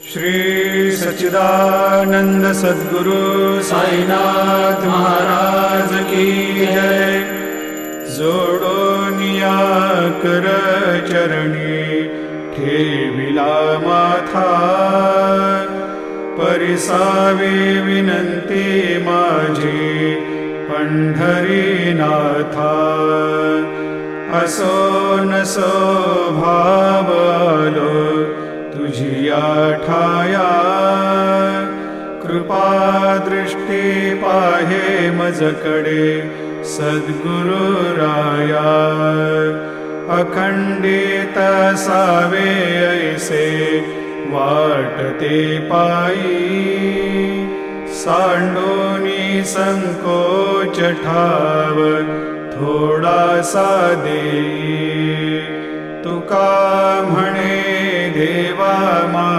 श्री सच्चिदानंद सद्गुरु साईनाथ महाराज की जय। जोडोनिया कर चरणी ठेविला माथा, परिसावे विनंती माझी पंढरीनाथा। असो नसो भाव आलो तुझिया ठाया, कृपा दृष्टी पाहे मजकडे सद्गुरु राया। अखंडित सावे ऐसे वाटते पायी, सांडोनी संकोच ठाव थोडासा देई। तुका म्हणे देवा मा